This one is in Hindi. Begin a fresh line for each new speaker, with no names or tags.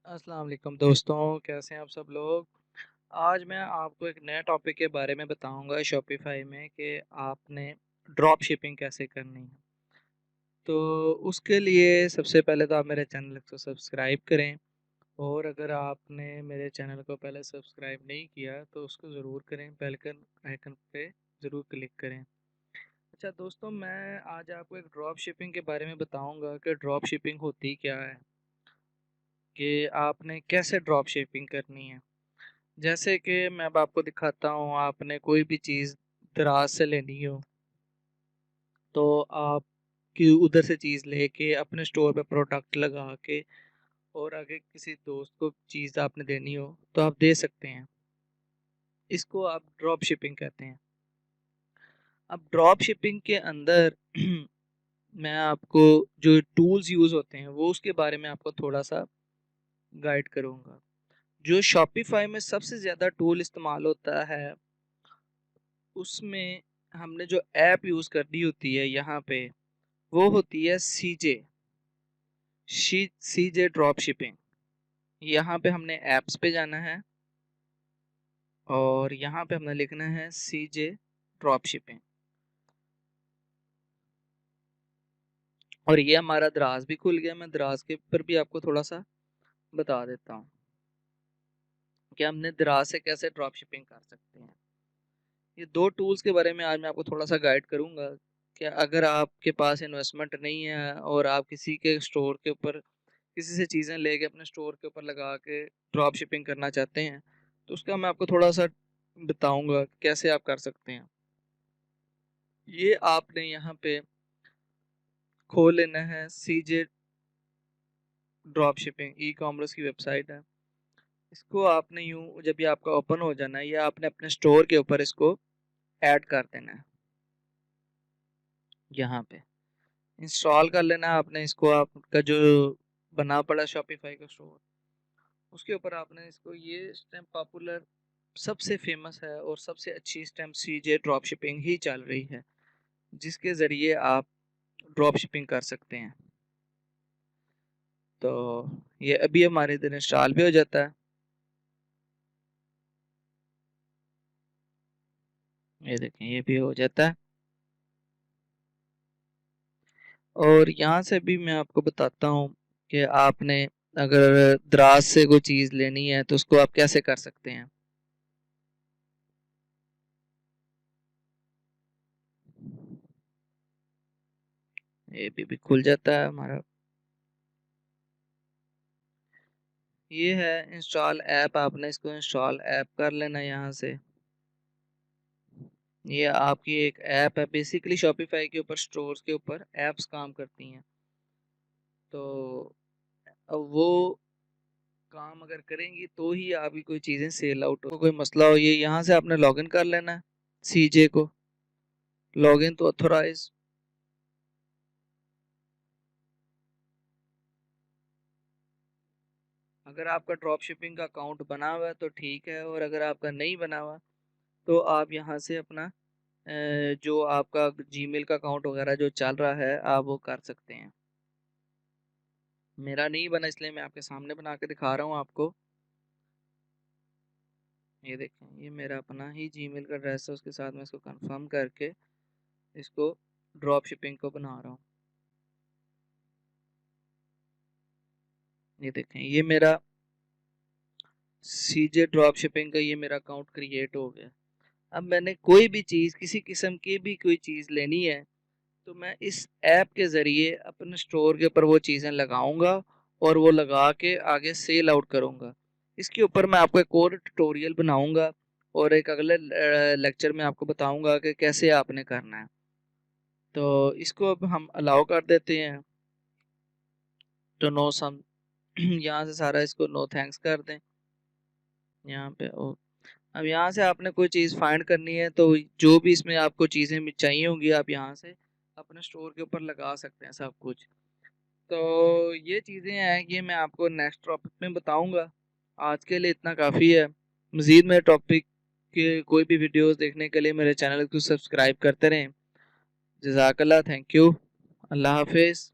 अस्सलाम वालेकुम दोस्तों, कैसे हैं आप सब लोग। आज मैं आपको एक नए टॉपिक के बारे में बताऊंगा शॉपिफाई में कि आपने ड्रॉप शिपिंग कैसे करनी है। तो उसके लिए सबसे पहले तो आप मेरे चैनल को सब्सक्राइब करें, और अगर आपने मेरे चैनल को पहले सब्सक्राइब नहीं किया तो उसको ज़रूर करें, बेल के आइकन पे ज़रूर क्लिक करें। अच्छा दोस्तों, मैं आज आपको एक ड्रॉप शिपिंग के बारे में बताऊंगा कि ड्रॉप शिपिंग होती क्या है, कि आपने कैसे ड्रॉप शिपिंग करनी है। जैसे कि मैं अब आपको दिखाता हूँ, आपने कोई भी चीज़ दराज से लेनी हो तो आप कि उधर से चीज़ लेके अपने स्टोर पे प्रोडक्ट लगा के और आगे किसी दोस्त को चीज़ आपने देनी हो तो आप दे सकते हैं। इसको आप ड्रॉप शिपिंग कहते हैं। अब ड्रॉप शिपिंग के अंदर मैं आपको जो टूल्स यूज़ होते हैं वो उसके बारे में आपको थोड़ा सा गाइड करूँगा। जो शॉपिफाई में सबसे ज़्यादा टूल इस्तेमाल होता है, उसमें हमने जो ऐप यूज़ करनी होती है यहाँ पे, वो होती है सीजे ड्रॉप शिपिंग। यहाँ पे हमने ऐप्स पे जाना है और यहाँ पे हमने लिखना है सीजे ड्रॉप शिपिंग। और ये हमारा दराज भी खुल गया। मैं दराज के ऊपर भी आपको थोड़ा सा बता देता हूँ कि हमने दराज से कैसे ड्रॉप शिपिंग कर सकते हैं। ये दो टूल्स के बारे में आज मैं आपको थोड़ा सा गाइड करूंगा कि अगर आपके पास इन्वेस्टमेंट नहीं है और आप किसी के स्टोर के ऊपर किसी से चीज़ें लेके अपने स्टोर के ऊपर लगा के ड्रॉप शिपिंग करना चाहते हैं, तो उसका मैं आपको थोड़ा सा बताऊंगा कैसे आप कर सकते हैं। ये आपने यहाँ पे खोल लेना है सीजे ड्रॉप शिपिंग, ई कॉमर्स की वेबसाइट है। इसको आपने यूं जब ये आपका ओपन हो जाना है, या आपने अपने स्टोर के ऊपर इसको ऐड कर देना है। यहाँ पे इंस्टॉल कर लेना है आपने इसको, आपका जो बना पड़ा शॉपिफाई का स्टोर, उसके ऊपर आपने इसको ये स्टैम्प पॉपुलर सबसे फेमस है और सबसे अच्छी स्टैम्प सीजे ड्रॉप शिपिंग ही चल रही है, जिसके ज़रिए आप ड्रॉप शिपिंग कर सकते हैं। तो ये अभी हमारे इधर इंस्टॉल भी हो जाता है। ये देखें, ये भी हो जाता है। और यहाँ से भी मैं आपको बताता हूँ कि आपने अगर दराज से कोई चीज़ लेनी है तो उसको आप कैसे कर सकते हैं। ये भी खुल जाता है हमारा। ये है इंस्टॉल ऐप, आपने इसको इंस्टॉल ऐप कर लेना यहाँ से। ये आपकी एक ऐप है, बेसिकली शॉपिफाई के ऊपर स्टोर्स के ऊपर ऐप्स काम करती हैं। तो अब वो काम अगर करेंगी तो ही आपकी कोई चीज़ें सेल आउट हो, कोई मसला हो। ये यहाँ से आपने लॉगिन कर लेना है सीजे को, लॉगिन तो ऑथोराइज। अगर आपका ड्रॉप शिपिंग का अकाउंट बना हुआ है तो ठीक है, और अगर आपका नहीं बना हुआ तो आप यहाँ से अपना जो आपका जीमेल का अकाउंट वगैरह जो चल रहा है आप वो कर सकते हैं। मेरा नहीं बना इसलिए मैं आपके सामने बना के दिखा रहा हूँ आपको। ये देखें, ये मेरा अपना ही जीमेल का एड्रेस है, उसके साथ मैं इसको कंफर्म करके इसको ड्रॉप शिपिंग को बना रहा हूँ। ये देखें, ये मेरा सीजे ड्रॉप शिपिंग का ये मेरा अकाउंट क्रिएट हो गया। अब मैंने कोई भी चीज़ किसी किस्म की भी कोई चीज़ लेनी है तो मैं इस ऐप के ज़रिए अपने स्टोर के ऊपर वो चीज़ें लगाऊंगा और वो लगा के आगे सेल आउट करूंगा। इसके ऊपर मैं आपको एक और ट्यूटोरियल बनाऊंगा और एक अगले लेक्चर में आपको बताऊंगा कि कैसे आपने करना है। तो इसको अब हम अलाउ कर देते हैं। तो नो सम यहाँ से सारा इसको नो थैंक्स कर दें। यहाँ पे अब यहाँ से आपने कोई चीज़ फाइंड करनी है तो जो भी इसमें आपको चीज़ें चाहिए होंगी आप यहाँ से अपने स्टोर के ऊपर लगा सकते हैं सब कुछ। तो ये चीज़ें हैं, ये मैं आपको नेक्स्ट टॉपिक में बताऊंगा। आज के लिए इतना काफ़ी है। मज़ीद मेरे टॉपिक के कोई भी वीडियोस देखने के लिए मेरे चैनल को सब्सक्राइब करते रहें। जज़ाकल्लाह, थैंक यू, अल्लाह हाफिज़।